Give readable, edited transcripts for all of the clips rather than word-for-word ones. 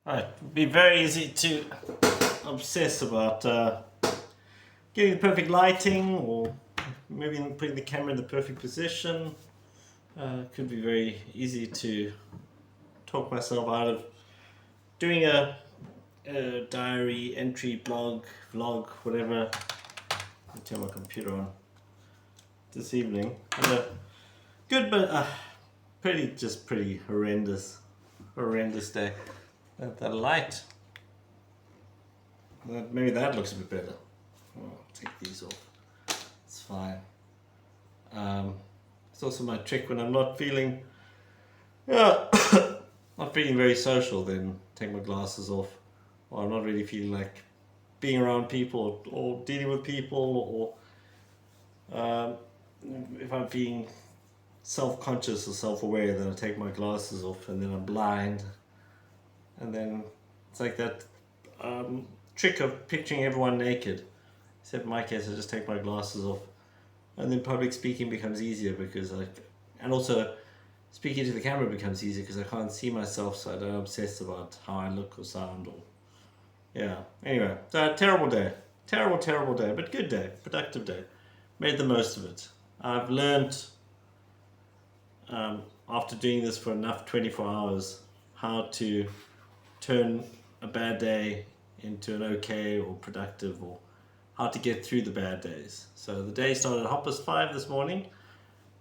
Right, it'd be very easy to obsess about getting the perfect lighting or maybe putting the camera in the perfect position. Could be very easy to talk myself out of doing a diary, entry, blog, vlog, whatever. I'll turn my computer on this evening. Good, but pretty horrendous day. That light. Maybe that looks a bit better. I'll take these off. It's fine. It's also my trick when I'm not feeling, not feeling very social. Then take my glasses off, or I'm not really feeling like being around people or dealing with people, or if I'm feeling self-conscious or self-aware, then I take my glasses off, and then I'm blind. And then it's like that trick of picturing everyone naked. Except in my case, I just take my glasses off. And then public speaking becomes easier and also speaking to the camera becomes easier because I can't see myself, so I don't obsess about how I look or sound. Anyway, so terrible day, but good day, productive day. Made the most of it. I've learned after doing this for enough 24 hours how to turn a bad day into an okay or productive, or how to get through the bad days. So the day started at 5:30 this morning.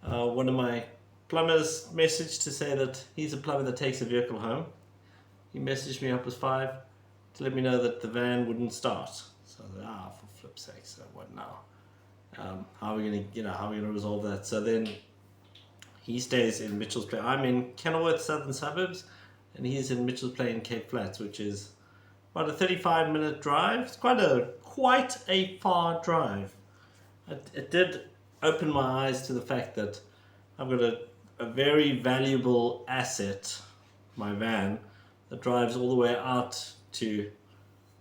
One of my plumbers messaged to say that he's a plumber that takes a vehicle home. He messaged me 5:30 to let me know that the van wouldn't start. So I thought, for flip's sake, so what now? How are we gonna resolve that? So then he stays in Mitchell's Plain. I'm in Kenilworth, southern suburbs, and he's in Mitchell's Plain, Cape Flats, which is about a 35-minute drive. It's quite a far drive. It did open my eyes to the fact that I've got a very valuable asset, my van, that drives all the way out to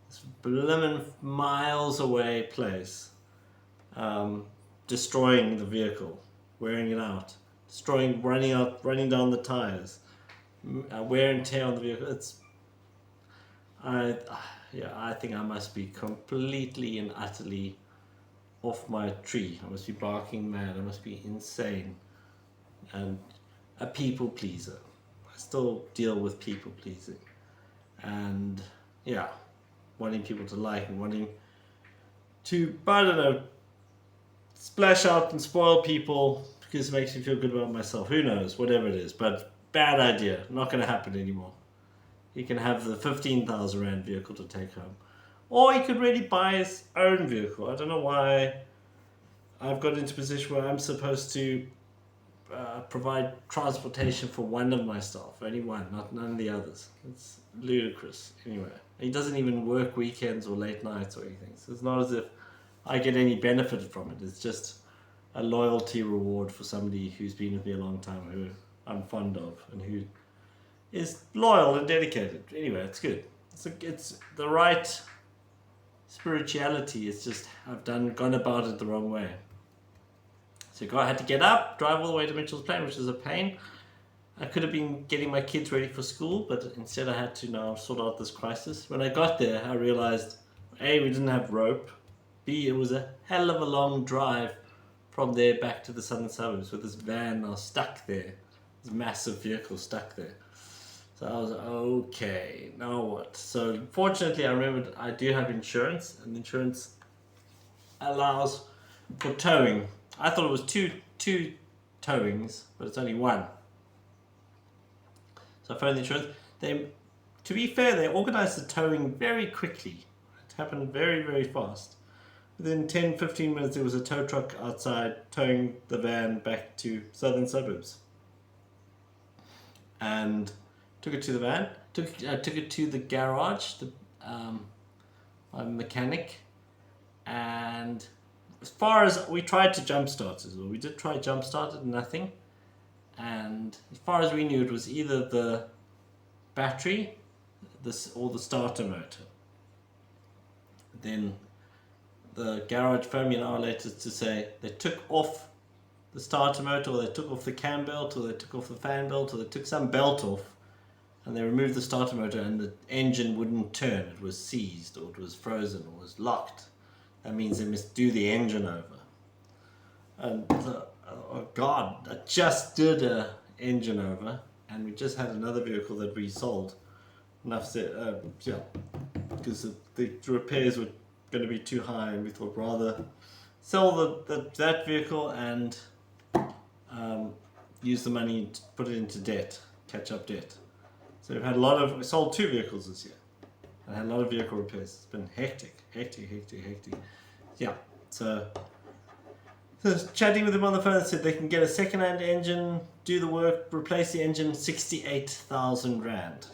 this blimmin' miles away place, destroying the vehicle, wearing it out, running down the tires, wear and tear on the vehicle. I think I must be completely and utterly off my tree. I must be barking mad. I must be insane and a people pleaser. I still deal with people pleasing and wanting people to like and wanting to, I don't know, splash out and spoil people because it makes me feel good about myself. Who knows? Whatever it is, but bad idea. Not going to happen anymore. He can have the 15,000 Rand vehicle to take home. Or he could really buy his own vehicle. I don't know why I've got into a position where I'm supposed to provide transportation for one of my staff. Only one, none of the others. It's ludicrous. Anyway, he doesn't even work weekends or late nights or anything. So it's not as if I get any benefit from it. It's just a loyalty reward for somebody who's been with me a long time, who I'm fond of, and who is loyal and dedicated. Anyway, it's good. It's the right spirituality. It's just I've gone about it the wrong way. So I had to get up, drive all the way to Mitchell's Plain, which is a pain. I could have been getting my kids ready for school, but instead I had to now sort out this crisis. When I got there, I realized A, we didn't have rope. B, it was a hell of a long drive from there back to the southern suburbs with this van now stuck there. This massive vehicle stuck there. So I was okay, now what? So fortunately I remembered I do have insurance, and insurance allows for towing. I thought it was two towings, but it's only one. So I phoned the insurance. To be fair, they organised the towing very quickly. It happened very, very fast. Within 10-15 minutes there was a tow truck outside towing the van back to southern suburbs. And took it to the van, took it to the garage, my mechanic, and as far as we tried to jumpstart it, we did try jumpstart it, nothing. And as far as we knew, it was either the battery, or the starter motor. Then the garage phoned me an hour later to say they took off the starter motor, or they took off the cam belt, or they took off the fan belt, or they took some belt off. and they removed the starter motor and the engine wouldn't turn. It was seized, or it was frozen, or was locked. That means they must do the engine over. And oh God, I just did a engine over, and we just had another vehicle that we sold. Enough said, because the repairs were going to be too high, and we thought rather sell that vehicle and use the money to put it into debt, catch up debt. So we sold 2 vehicles this year, and had a lot of vehicle repairs. It's been hectic. Yeah, so chatting with them on the phone, said they can get a second-hand engine, do the work, replace the engine, 68,000 rand.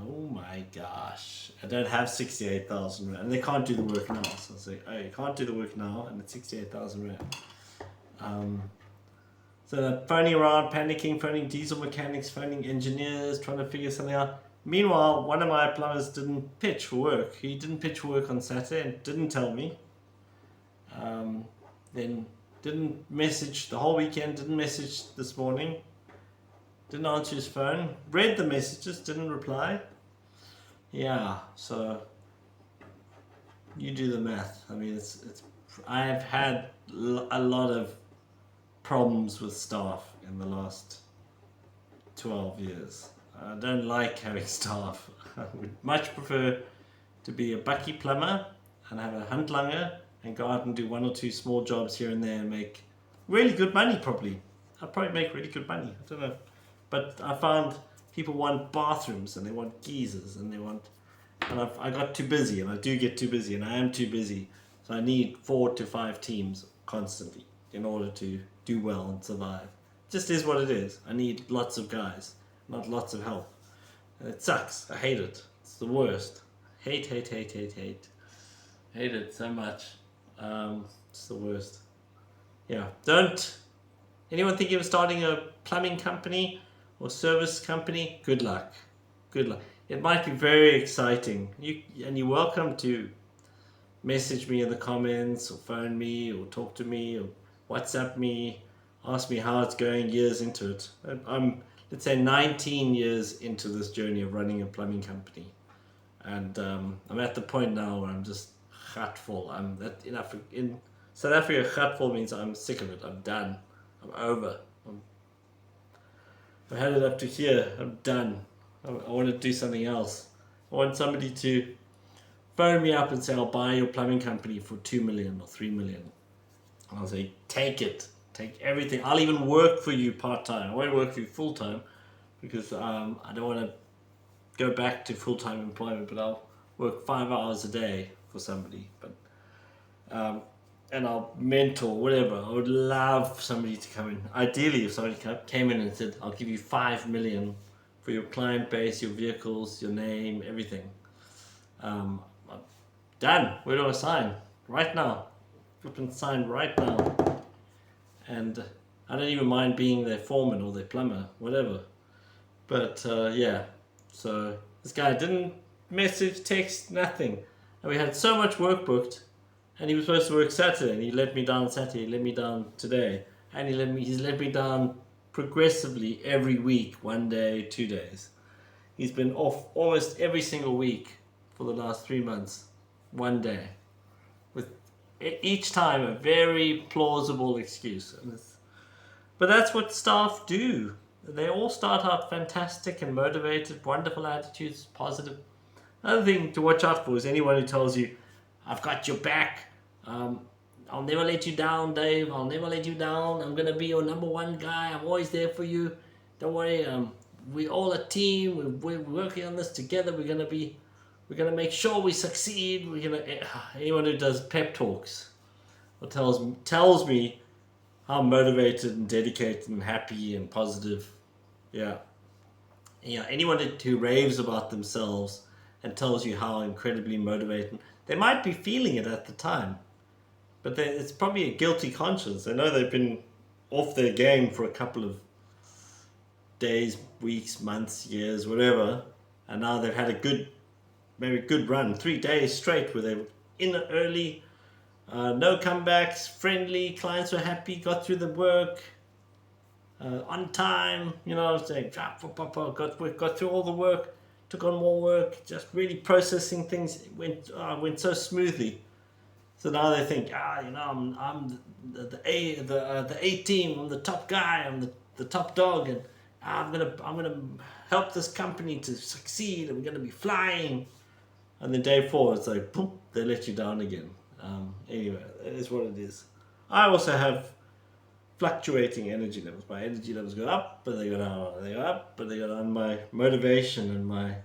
Oh my gosh, I don't have 68,000 rand. And they can't do the work now. So I say, oh, you can't do the work now, and it's 68,000 rand. So they're phoning around, panicking, phoning diesel mechanics, phoning engineers, trying to figure something out. Meanwhile, one of my plumbers didn't pitch for work. He didn't pitch for work on Saturday and didn't tell me. Then didn't message the whole weekend, didn't message this morning, didn't answer his phone, read the messages, didn't reply. Yeah, so you do the math. I mean, I've had a lot of problems with staff in the last 12 years. I don't like having staff. I would much prefer to be a bucky plumber and have a handlanger and go out and do 1 or 2 small jobs here and there and make really good money probably. I'd probably make really good money. I don't know. But I found people want bathrooms and they want geysers and they want... And I got too busy, and I do get too busy, and I am too busy. So I need 4 to 5 teams constantly in order to do well and survive. It just is what it is. I need lots of guys, not lots of help. And it sucks. I hate it. It's the worst. Hate. Hate it so much. It's the worst. Yeah. Don't anyone think of starting a plumbing company or service company? Good luck. It might be very exciting. You're welcome to message me in the comments or phone me or talk to me or WhatsApp me, ask me how it's going years into it. I'm, let's say, 19 years into this journey of running a plumbing company. And I'm at the point now where I'm just gutful. In South Africa, gutful means I'm sick of it. I'm done. I'm over. I've had it up to here. I'm done. I want to do something else. I want somebody to phone me up and say, I'll buy your plumbing company for 2 million or 3 million. And I'll say, take it. Take everything. I'll even work for you part-time. I won't work for you full-time because I don't want to go back to full-time employment, but I'll work 5 hours a day for somebody. But and I'll mentor, whatever. I would love somebody to come in. Ideally, if somebody came in and said, I'll give you 5 million for your client base, your vehicles, your name, everything. I'm done. Where do I sign? Right now. Flippin' sign right now. And I don't even mind being their foreman or their plumber, whatever. But yeah, so this guy didn't message, text, nothing. And we had so much work booked, and he was supposed to work Saturday, and he let me down Saturday, he let me down today, and he's let me down progressively every week, 1 day, 2 days. He's been off almost every single week for the last 3 months, 1 day, with each time a very plausible excuse. But that's what staff do. They all start out fantastic and motivated, wonderful attitudes, positive. Another thing to watch out for is anyone who tells you, I've got your back, I'll never let you down, Dave. I'll never let you down. I'm going to be your number 1 guy. I'm always there for you. Don't worry. We're all a team. We're working on this together. We're going to make sure we succeed. Anyone who does pep talks or tells me how motivated and dedicated and happy and positive. Yeah. Anyone who raves about themselves and tells you how incredibly motivated, they might be feeling it at the time. But it's probably a guilty conscience. They know they've been off their game for a couple of days, weeks, months, years, whatever. And now they've had a good run, 3 days straight where they were in early, no comebacks, friendly, clients were happy, got through the work. on time, you know, saying, got through all the work, took on more work, just really processing things, went so smoothly. So now they think, you know, I'm the A team, I'm the top guy, I'm the top dog, and I'm gonna help this company to succeed, and we're gonna be flying. And then day 4, it's like, boom, they let you down again. Anyway, it is what it is. I also have fluctuating energy levels. My energy levels go up, but they go down. They go up, but they go down. My motivation and my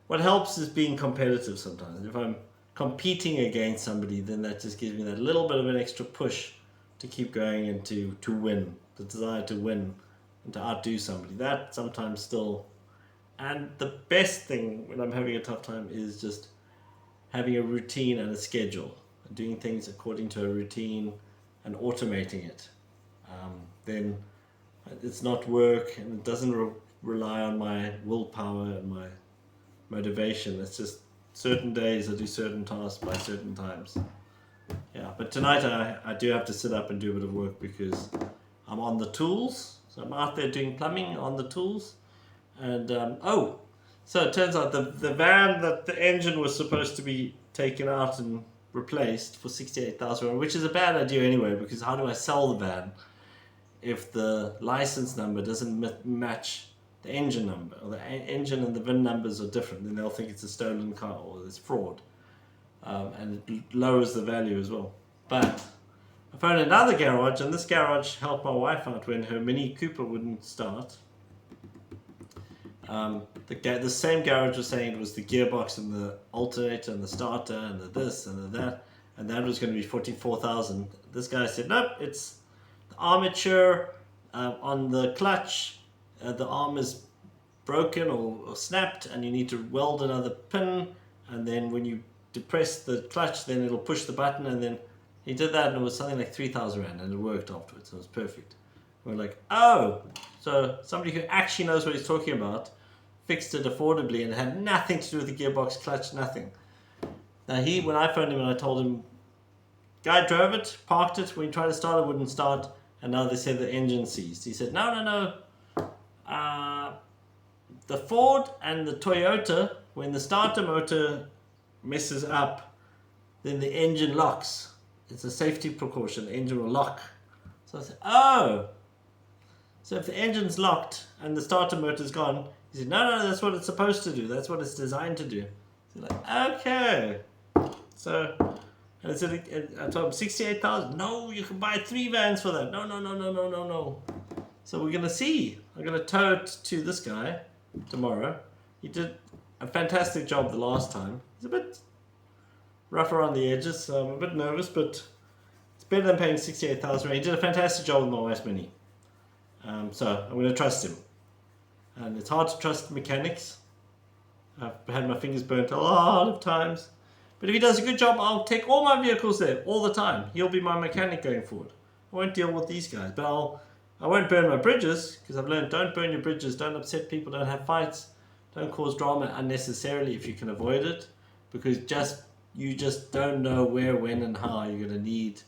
what helps is being competitive sometimes. If I'm competing against somebody, then that just gives me that little bit of an extra push to keep going and to win. The desire to win and to outdo somebody. That sometimes still. And the best thing when I'm having a tough time is just having a routine and a schedule. Doing things according to a routine and automating it. Then it's not work and it doesn't rely on my willpower and my motivation. It's just certain days I do certain tasks by certain times. Yeah, but tonight I do have to sit up and do a bit of work because I'm on the tools. So I'm out there doing plumbing on the tools. And so it turns out the van that the engine was supposed to be taken out and replaced for 68,000, which is a bad idea anyway, because how do I sell the van if the license number doesn't match the engine number, or the engine and the VIN numbers are different? Then they'll think it's a stolen car or it's fraud, and it lowers the value as well. But I found another garage, and this garage helped my wife out when her Mini Cooper wouldn't start. The same garage was saying it was the gearbox and the alternator and the starter and the this and the that, and that was going to be 44,000. This guy said, nope, it's the armature on the clutch. The arm is broken or snapped, and you need to weld another pin, and then when you depress the clutch, then it'll push the button, and then he did that, and it was something like 3,000 rand, and it worked afterwards. So it was perfect. We're like, oh, so somebody who actually knows what he's talking about fixed it affordably, and it had nothing to do with the gearbox, clutch, nothing. Now when I phoned him and I told him, guy drove it, parked it, when he tried to start it wouldn't start, and now they said the engine seized. He said, no. The Ford and the Toyota, when the starter motor messes up, then the engine locks. It's a safety precaution, the engine will lock. So I said, oh, so if the engine's locked and the starter motor's gone, he said, no, that's what it's supposed to do. That's what it's designed to do. So like, okay. So, and I said, I told him 68,000. No, you can buy 3 vans for that. No. So we're going to see. I'm going to tow it to this guy tomorrow. He did a fantastic job the last time. He's a bit rough around the edges, so I'm a bit nervous, but it's better than paying 68,000. He did a fantastic job with my wife's Mini. So I'm going to trust him. And it's hard to trust mechanics. I've had my fingers burnt a lot of times. But if he does a good job, I'll take all my vehicles there all the time. He'll be my mechanic going forward. I won't deal with these guys. But I won't burn my bridges, because I've learned don't burn your bridges, don't upset people, don't have fights, don't cause drama unnecessarily if you can avoid it. Because you just don't know where, when and how you're going to need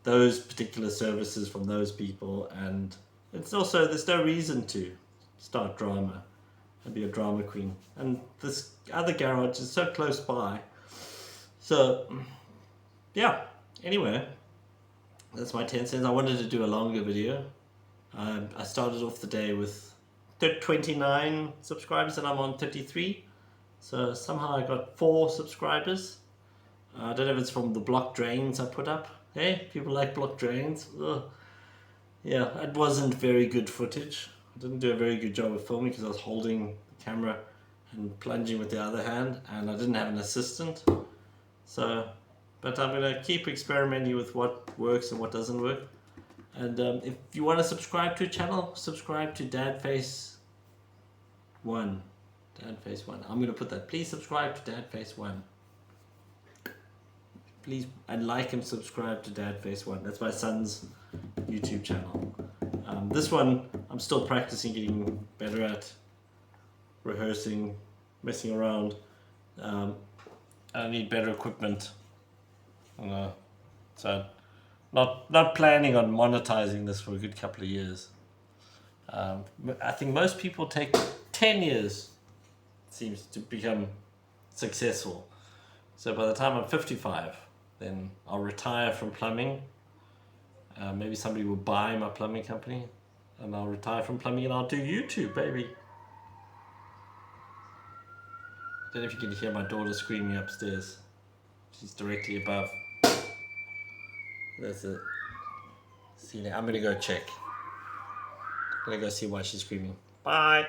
those particular services from those people. And it's also, there's no reason to start drama and be a drama queen. And this other garage is so close by. So, yeah. Anyway, that's my 10 cents. I wanted to do a longer video. I started off the day with 29 subscribers and I'm on 33. So somehow I got 4 subscribers. I don't know if it's from the block drains I put up. Hey, people like block drains. Ugh. Yeah, it wasn't very good footage. I didn't do a very good job of filming because I was holding the camera and plunging with the other hand, and I didn't have an assistant. So, but I'm going to keep experimenting with what works and what doesn't work. And if you want to subscribe to a channel, subscribe to dadface1. Dadface1. I'm going to put that. Please subscribe to dadface1. Please, and like and subscribe to dadface1. That's my son's YouTube channel. This one I'm still practicing, getting better at, rehearsing, messing around. I need better equipment. So Not planning on monetizing this for a good couple of years. I think most people take 10 years, seems to become successful. So by the time I'm 55, then I'll retire from plumbing. Maybe somebody will buy my plumbing company, and I'll retire from plumbing and I'll do YouTube, baby. Don't know if you can hear my daughter screaming upstairs. She's directly above. That's it. See, I'm gonna go check. I'm gonna go see why she's screaming. Bye.